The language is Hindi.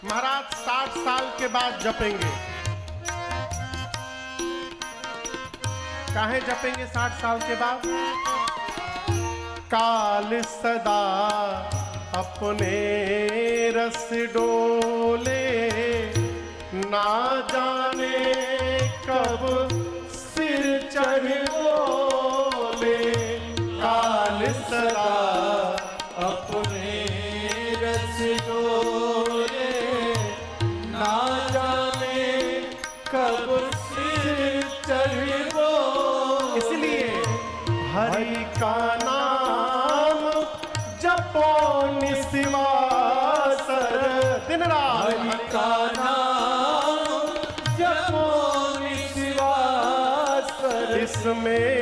महाराज 60 साल के बाद जपेंगे। काहे जपेंगे 60 साल के बाद? काल सदा अपने रस डोले, ना जाने कब सिर चढ़ बोले। काल सदा अपने रस डोले, ना जाने कब सिर चढ़ बोले। इसलिए हरि का नाम जपो निस्वासर, दिन रात हरि का नाम जपो निस्वासर। इसमें